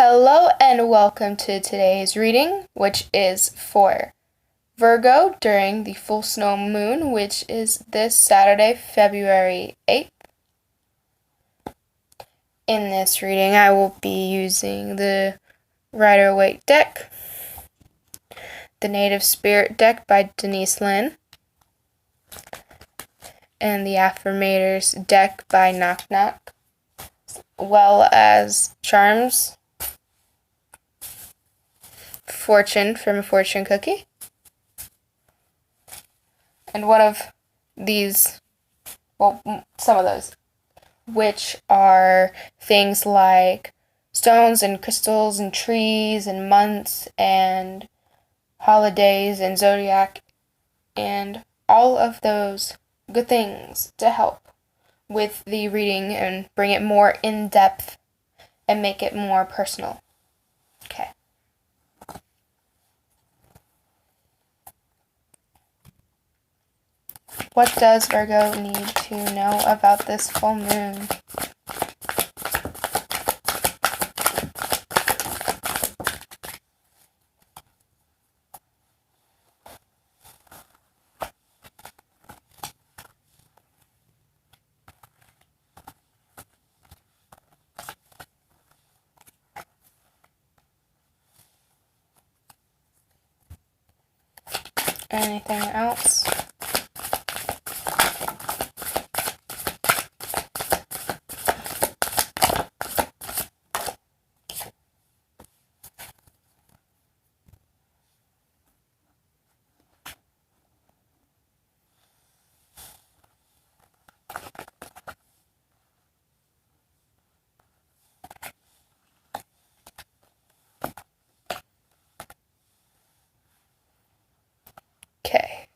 Hello and welcome to today's reading, which is for Virgo during the full snow moon, which is this Saturday, February 8th. In this reading, I will be using the Rider-Waite deck, the Native Spirit deck by Denise Lynn, and the Affirmators deck by Knock Knock, as well as charms, fortune from a fortune cookie, and one of these, some of those, which are things like stones and crystals and trees and months and holidays and zodiac and all of those good things to help with the reading and bring it more in depth and make it more personal. Okay. What does Virgo need to know about this full moon? Anything else? Okay.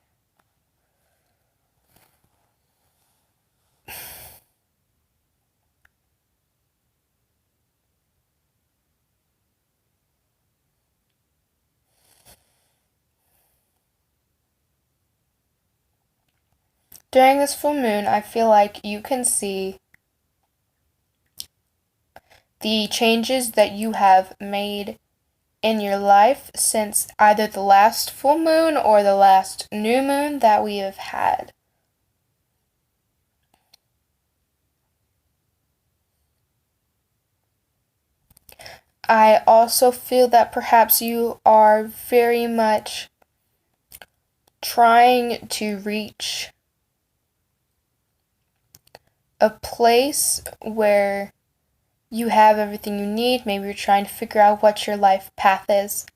During this full moon, I feel like you can see the changes that you have made in your life since either the last full moon or the last new moon that we have had. I also feel that perhaps you are very much trying to reach a place where you have everything you need. Maybe you're trying to figure out what your life path is.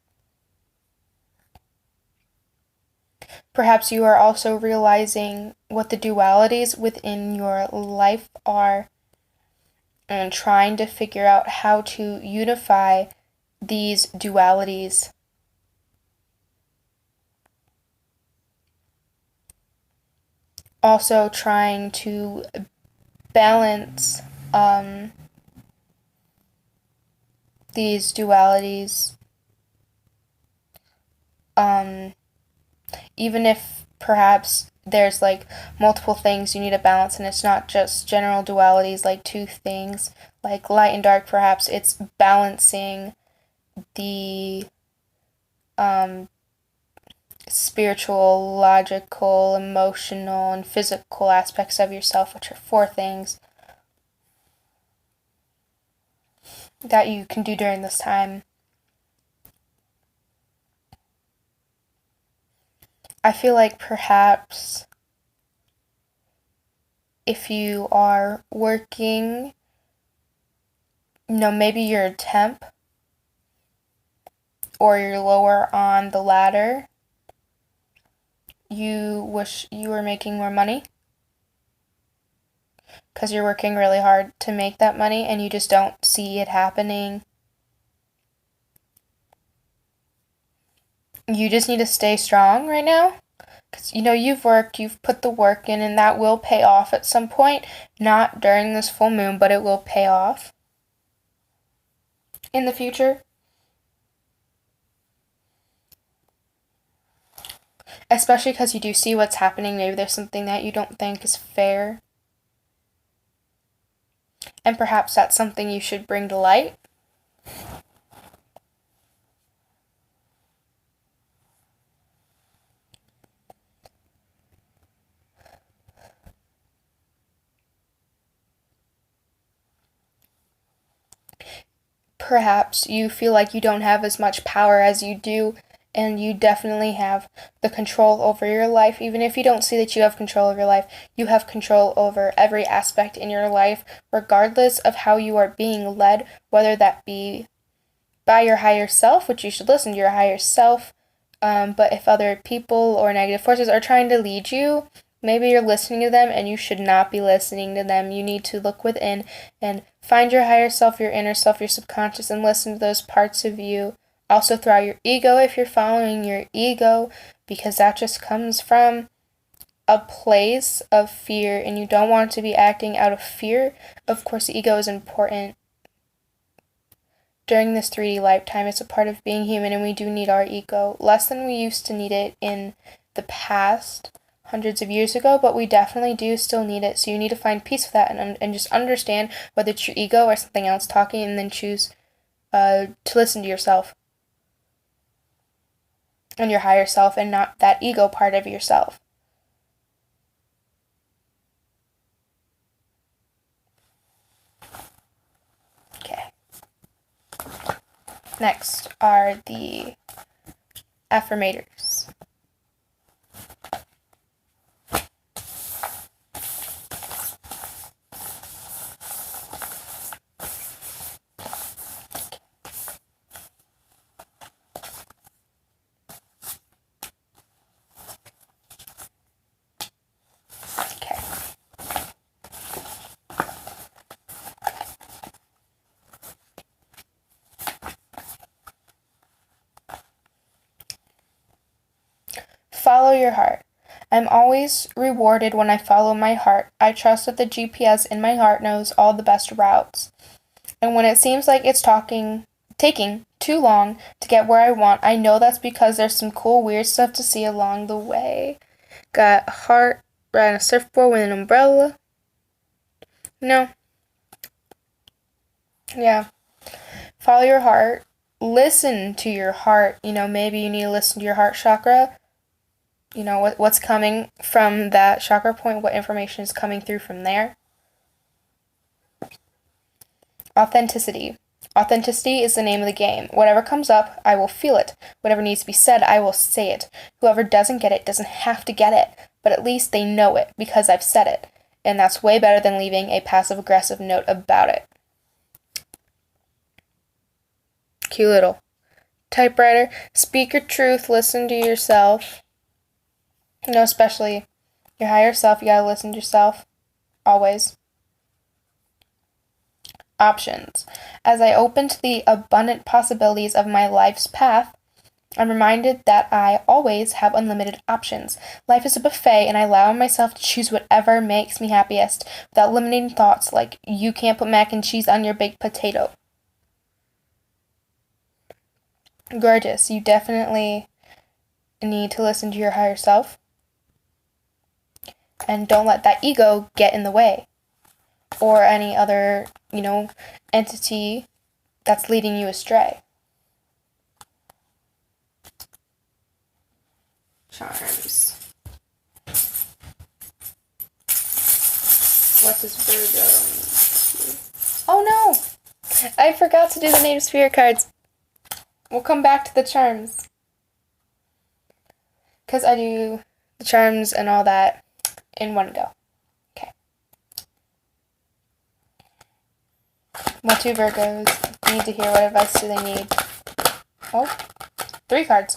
Perhaps you are also realizing what the dualities within your life are and trying to figure out how to unify these dualities. Also trying to balance these dualities, even if perhaps there's like multiple things you need to balance and it's not just general dualities like two things like light and dark. Perhaps it's balancing the spiritual, logical, emotional, and physical aspects of yourself, which are four things that you can do during this time. I feel like perhaps if you are working, maybe you're a temp or you're lower on the ladder, you wish you were making more money because you're working really hard to make that money and you just don't see it happening. You just need to stay strong right now because you've worked, you've put the work in, and that will pay off at some point. Not during this full moon, but it will pay off in the future. Especially because you do see what's happening. Maybe there's something that you don't think is fair. And perhaps that's something you should bring to light. perhaps you feel like you don't have as much power as you do, and you definitely have the control over your life. Even if you don't see that you have control over your life, you have control over every aspect in your life, regardless of how you are being led, whether that be by your higher self, which you should listen to your higher self, but if other people or negative forces are trying to lead you, maybe you're listening to them and you should not be listening to them. You need to look within and find your higher self, your inner self, your subconscious, and listen to those parts of you. Also throw out your ego if you're following your ego, because that just comes from a place of fear, and you don't want to be acting out of fear. Of course, the ego is important during this 3D lifetime. It's a part of being human, and we do need our ego. Less than we used to need it in the past, hundreds of years ago, but we definitely do still need it. So you need to find peace with that and just understand whether it's your ego or something else talking, and then choose to listen to yourself and your higher self, and not that ego part of yourself. Okay. Next are the affirmators. Follow your heart. I'm always rewarded when I follow my heart. I trust that the GPS in my heart knows all the best routes. And when it seems like it's taking too long to get where I want, I know that's because there's some cool, weird stuff to see along the way. Got a heart riding a surfboard with an umbrella. No. Yeah. Follow your heart. Listen to your heart. Maybe you need to listen to your heart chakra. What's coming from that chakra point, what information is coming through from there. Authenticity. Authenticity is the name of the game. Whatever comes up, I will feel it. Whatever needs to be said, I will say it. Whoever doesn't get it doesn't have to get it, but at least they know it because I've said it. And that's way better than leaving a passive-aggressive note about it. Cute little typewriter. Speak your truth. Listen to yourself. Especially your higher self. You gotta listen to yourself. Always. Options. As I open to the abundant possibilities of my life's path, I'm reminded that I always have unlimited options. Life is a buffet, and I allow myself to choose whatever makes me happiest without limiting thoughts like, you can't put mac and cheese on your baked potato. Gorgeous. You definitely need to listen to your higher self. And don't let that ego get in the way. Or any other, entity that's leading you astray. Charms. What does Virgo? Oh no! I forgot to do the native spirit cards. We'll come back to the charms. Because I do the charms and all that in one go. Okay. What do Virgos need to hear? What advice do they need? Oh, 3 cards.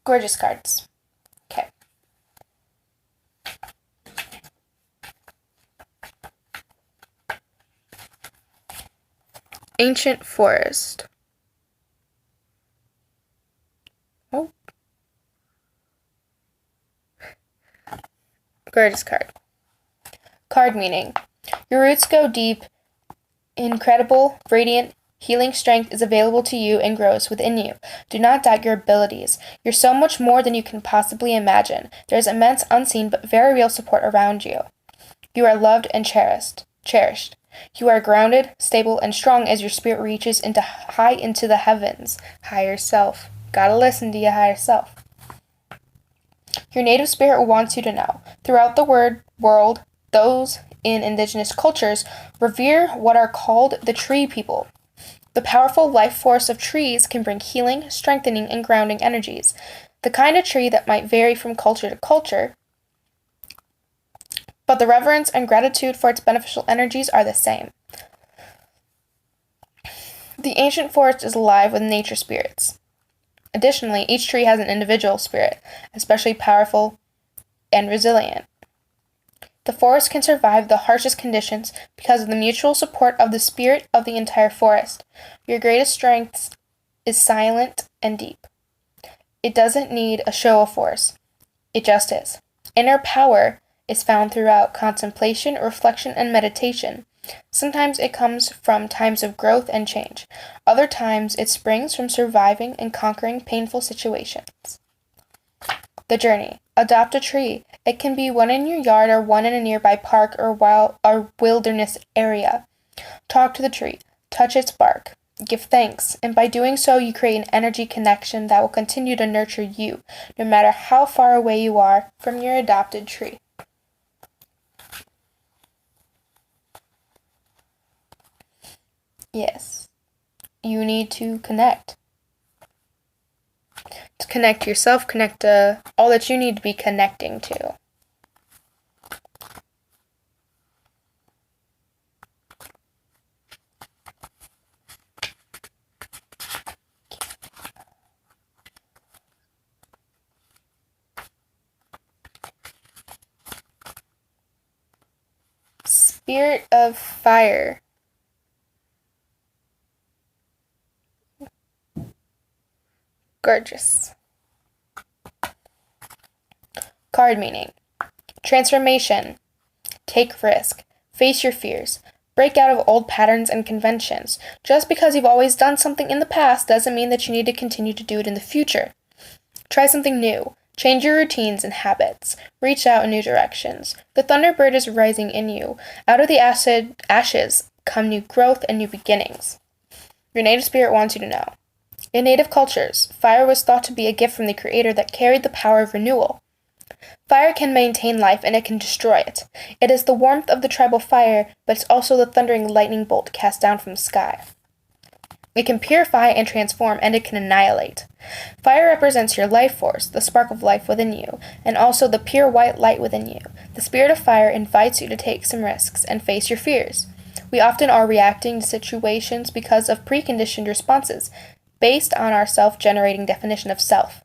Gorgeous cards. Okay. Ancient Forest. Oh. Gorgeous card. Card meaning. Your roots go deep. Incredible, radiant, healing strength is available to you and grows within you. Do not doubt your abilities. You're so much more than you can possibly imagine. There is immense, unseen, but very real support around you. You are loved and cherished. You are grounded, stable, and strong as your spirit reaches high into the heavens. Higher self. Gotta listen to your higher self. Your native spirit wants you to know. Throughout the world, those in indigenous cultures revere what are called the tree people. The powerful life force of trees can bring healing, strengthening, and grounding energies. The kind of tree that might vary from culture to culture, but the reverence and gratitude for its beneficial energies are the same. The ancient forest is alive with nature spirits. Additionally, each tree has an individual spirit, especially powerful and resilient. The forest can survive the harshest conditions because of the mutual support of the spirit of the entire forest. Your greatest strength is silent and deep. It doesn't need a show of force. It just is. Inner power is found throughout contemplation, reflection, and meditation. Sometimes it comes from times of growth and change. Other times it springs from surviving and conquering painful situations. The journey. Adopt a tree. It can be one in your yard or one in a nearby park or wilderness area. Talk to the tree. Touch its bark. Give thanks, and by doing so you create an energy connection that will continue to nurture you, no matter how far away you are from your adopted tree. Yes, you need to connect. To connect yourself, connect to all that you need to be connecting to. Spirit of fire. Gorgeous. Card meaning. Transformation. Take risk. Face your fears. Break out of old patterns and conventions. Just because you've always done something in the past doesn't mean that you need to continue to do it in the future. Try something new. Change your routines and habits. Reach out in new directions. The Thunderbird is rising in you. Out of the ashes come new growth and new beginnings. Your native spirit wants you to know. In native cultures, fire was thought to be a gift from the Creator that carried the power of renewal. Fire can maintain life and it can destroy it. It is the warmth of the tribal fire, but it's also the thundering lightning bolt cast down from the sky. It can purify and transform, and it can annihilate. Fire represents your life force, the spark of life within you, and also the pure white light within you. The spirit of fire invites you to take some risks and face your fears. We often are reacting to situations because of preconditioned responses, based on our self-generating definition of self.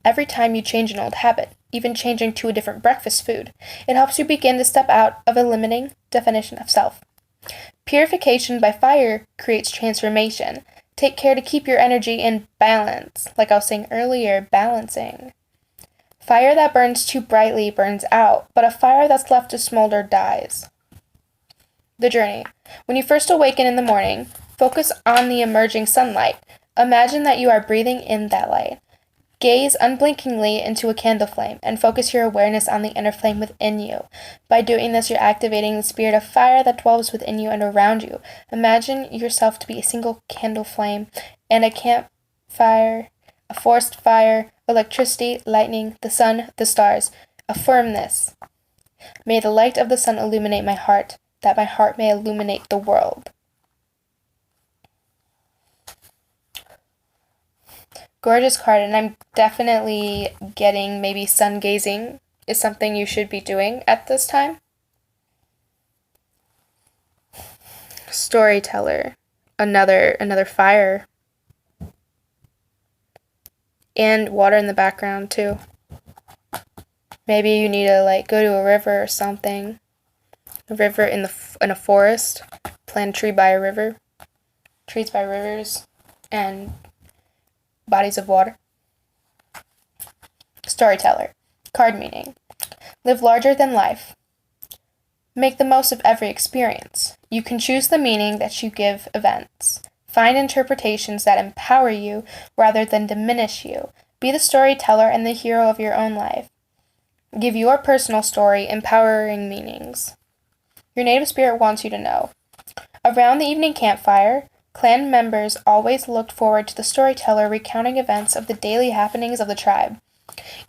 Every time you change an old habit, even changing to a different breakfast food, it helps you begin to step out of a limiting definition of self. Purification by fire creates transformation. Take care to keep your energy in balance. Like I was saying earlier, balancing. Fire that burns too brightly burns out, but a fire that's left to smolder dies. The journey. When you first awaken in the morning, focus on the emerging sunlight. Imagine that you are breathing in that light. Gaze unblinkingly into a candle flame and focus your awareness on the inner flame within you. By doing this, you're activating the spirit of fire that dwells within you and around you. Imagine yourself to be a single candle flame and a campfire, a forest fire, electricity, lightning, the sun, the stars. Affirm this. May the light of the sun illuminate my heart, that my heart may illuminate the world. Gorgeous card, and I'm definitely getting maybe sun gazing is something you should be doing at this time. Storyteller, another fire, and water in the background too. Maybe you need to go to a river or something. A river in a forest. Plant a tree by a river. Trees by rivers and bodies of water. Storyteller. Card meaning. Live larger than life. Make the most of every experience. You can choose the meaning that you give events. Find interpretations that empower you rather than diminish you. Be the storyteller and the hero of your own life. Give your personal story empowering meanings. Your native spirit wants you to know. Around the evening campfire, clan members always looked forward to the storyteller recounting events of the daily happenings of the tribe.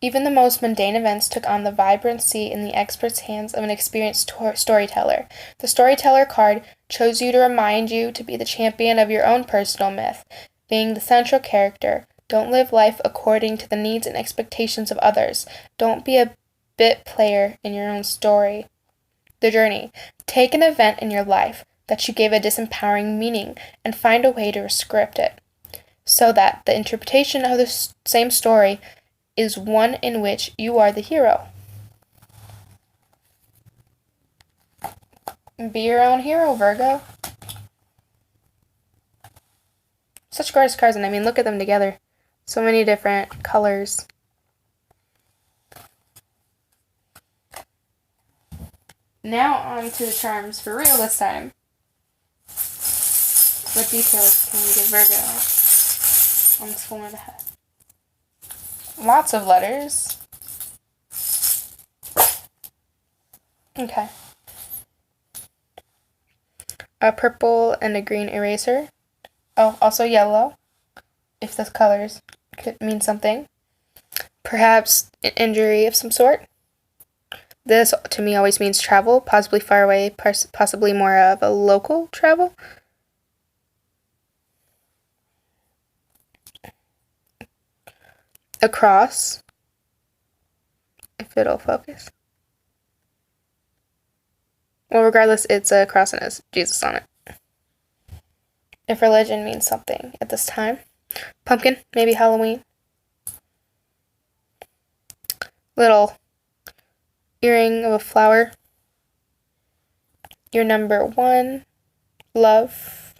Even the most mundane events took on the vibrancy in the expert's hands of an experienced storyteller. The storyteller card chose you to remind you to be the champion of your own personal myth, being the central character. Don't live life according to the needs and expectations of others. Don't be a bit player in your own story. The journey. Take an event in your life that you gave a disempowering meaning and find a way to script it, so that the interpretation of the same story is one in which you are the hero. Be your own hero, Virgo. Such gorgeous cards, and I mean, look at them together. So many different colors. Now on to the charms for real this time. What details can we give Virgo on this full moon ahead? Lots of letters. Okay. A purple and a green eraser. Oh, also yellow, if those colors could mean something. Perhaps an injury of some sort. This, to me, always means travel, possibly far away, possibly more of a local travel. A cross, if it'll focus. Well, regardless, it's a cross and has Jesus on it. If religion means something at this time. Pumpkin, maybe Halloween. Little earring of a flower. Your number 1, love.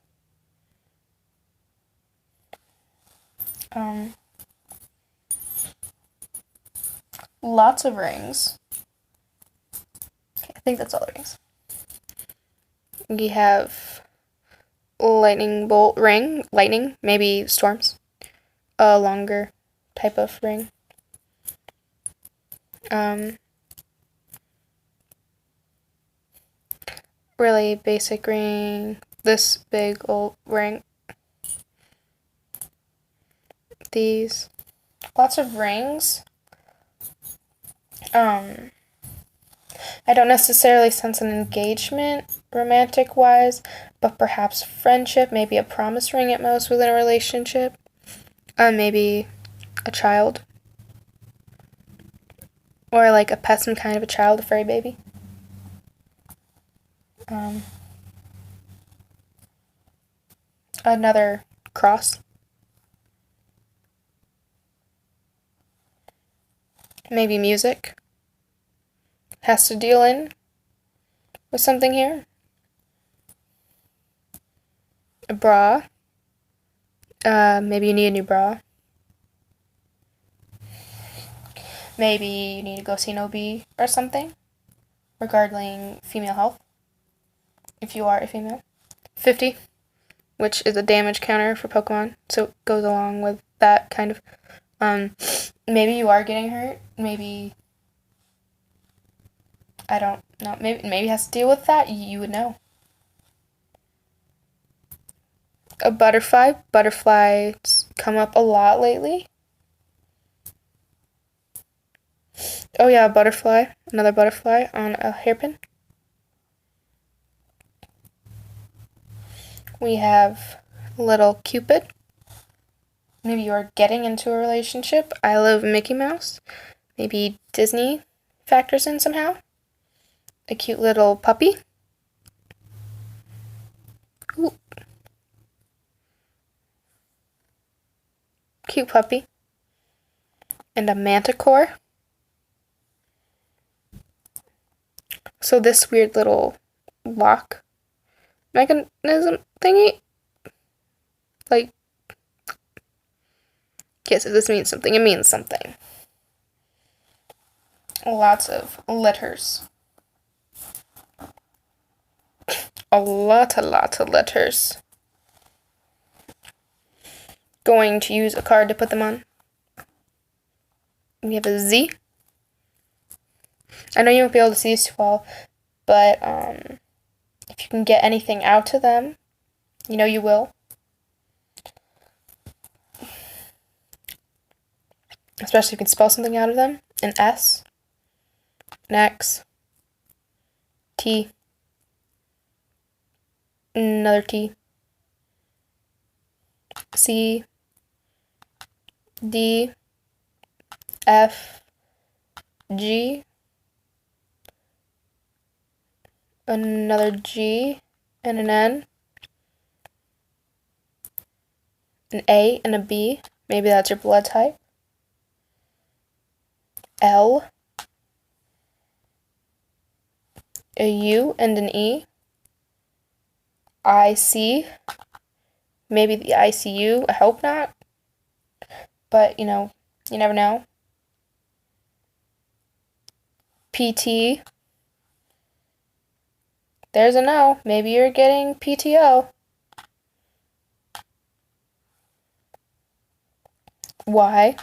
Lots of rings. Okay, I think that's all the rings. We have lightning bolt ring, lightning, maybe storms. A longer type of ring. Really basic ring, this big old ring. These, lots of rings. I don't necessarily sense an engagement romantic wise, but perhaps friendship, maybe a promise ring at most within a relationship. Maybe a child. Or like a pet, some kind of a child, a furry baby. Another cross. Maybe music. Has to deal in with something here. A bra. Maybe you need a new bra. Maybe you need to go see an OB or something regarding female health, if you are a female. 50, which is a damage counter for Pokemon, so it goes along with that kind of. Maybe you are getting hurt. Maybe, I don't know. Maybe it has to deal with that. You would know. A butterfly. Butterflies come up a lot lately. Oh yeah, a butterfly. Another butterfly on a hairpin. We have little Cupid. Maybe you are getting into a relationship. I love Mickey Mouse. Maybe Disney factors in somehow. A cute little puppy. Ooh. Cute puppy. And a manticore. So this weird little lock mechanism thingy. Like, yes, if this means something, it means something. Lots of letters. A lot of letters. Going to use a card to put them on. We have a Z. I know you won't be able to see these too well, but if you can get anything out to them, you know you will. especially if you can spell something out of them. An S, an X, T, another T, C, D, F, G, another G, and an N, an A, and a B. Maybe that's your blood type. L, a U, and an E. IC, maybe the ICU. I hope not. But, you never know. PT. There's a no. Maybe you're getting PTO. Y.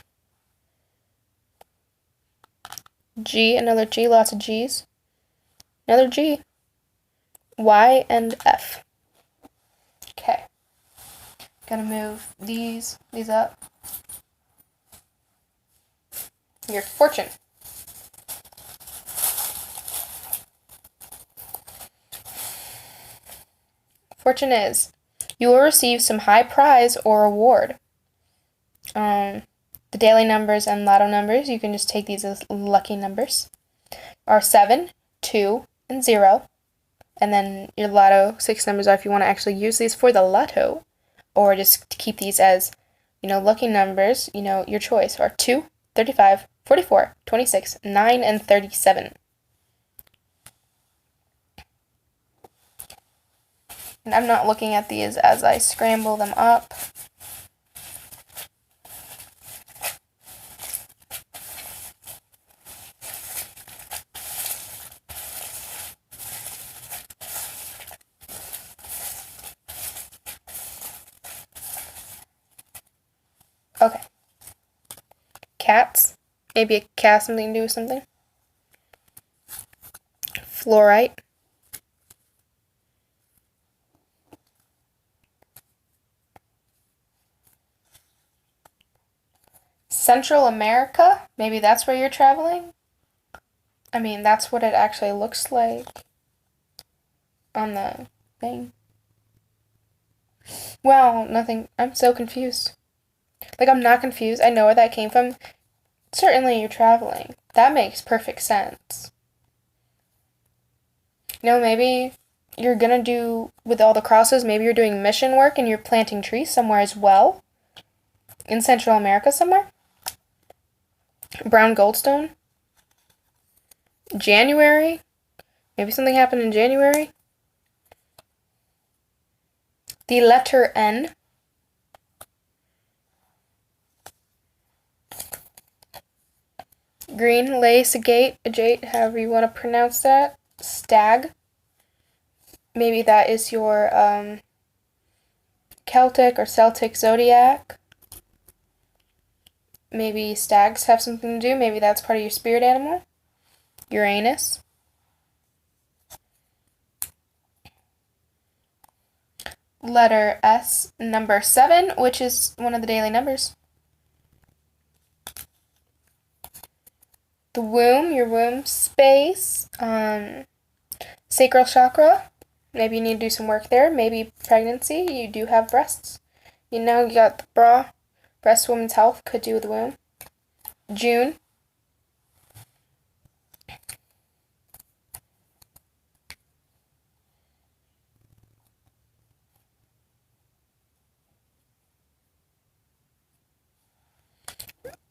G, another G, lots of G's. Another G. Y and F. Okay. Gonna move these up. Your fortune. Fortune is, you will receive some high prize or award. The daily numbers and lotto numbers, you can just take these as lucky numbers, are 7, 2, and 0. And then your lotto 6 numbers are if you want to actually use these for the lotto, or just to keep these as, lucky numbers, your choice are 2, 35, 44, 26, 9, and 37. And I'm not looking at these as I scramble them up. Okay. Cats. Maybe a cat has something to do with something. Fluorite. Central America. Maybe that's where you're traveling. I mean, that's what it actually looks like on the thing. Wow, nothing. I'm so confused. Like, I'm not confused. I know where that came from. Certainly you're traveling. That makes perfect sense. Maybe you're gonna do, with all the crosses, maybe you're doing mission work and you're planting trees somewhere as well. In Central America somewhere. Brown goldstone. January. Maybe something happened in January. The letter N. Green lace agate, however you want to pronounce that. Stag. Maybe that is your Celtic or Celtic zodiac. Maybe stags have something to do. Maybe that's part of your spirit animal. Uranus. Letter S, number 7, which is one of the daily numbers. The womb, your womb space. Sacral chakra. Maybe you need to do some work there. Maybe pregnancy. You do have breasts. You got the bra. Breast woman's health could do with the womb. June.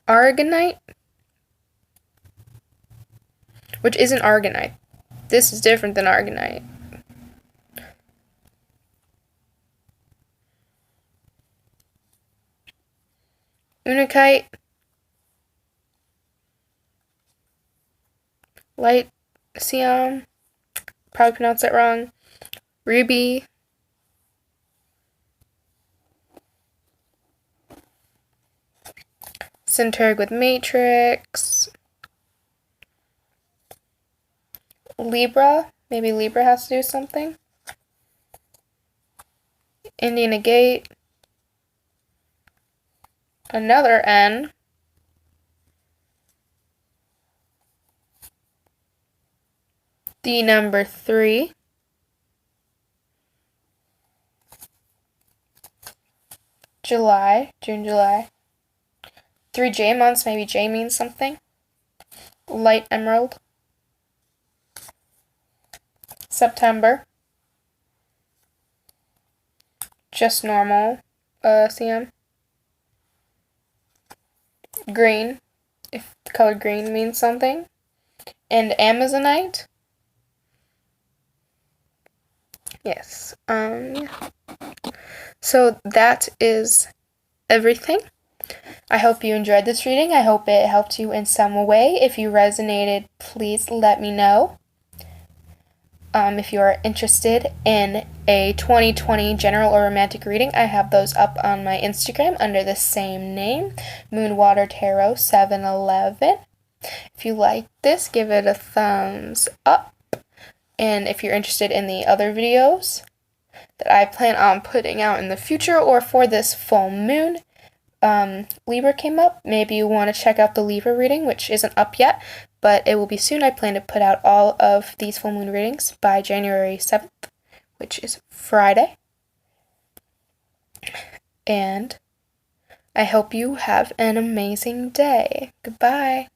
Aragonite. Which isn't aragonite. This is different than aragonite. Unakite. Lycium. Probably pronounced that wrong. Ruby. Centered with matrix. Libra. Maybe Libra has to do something. Indian agate. Another N. The number 3. July, June, July. 3 J months, maybe J means something. Light emerald. September. Just normal CM. Green, if the color green means something. And Amazonite. Yes. Yeah. So that is everything. I hope you enjoyed this reading. I hope it helped you in some way. If you resonated, please let me know. If you are interested in a 2020 general or romantic reading, I have those up on my Instagram under the same name, Moonwater Tarot 711. If you like this, give it a thumbs up. And if you're interested in the other videos that I plan on putting out in the future or for this full moon, Libra came up. Maybe you want to check out the Libra reading, which isn't up yet, but it will be soon. I plan to put out all of these full moon readings by January 7th, which is Friday. And I hope you have an amazing day. Goodbye.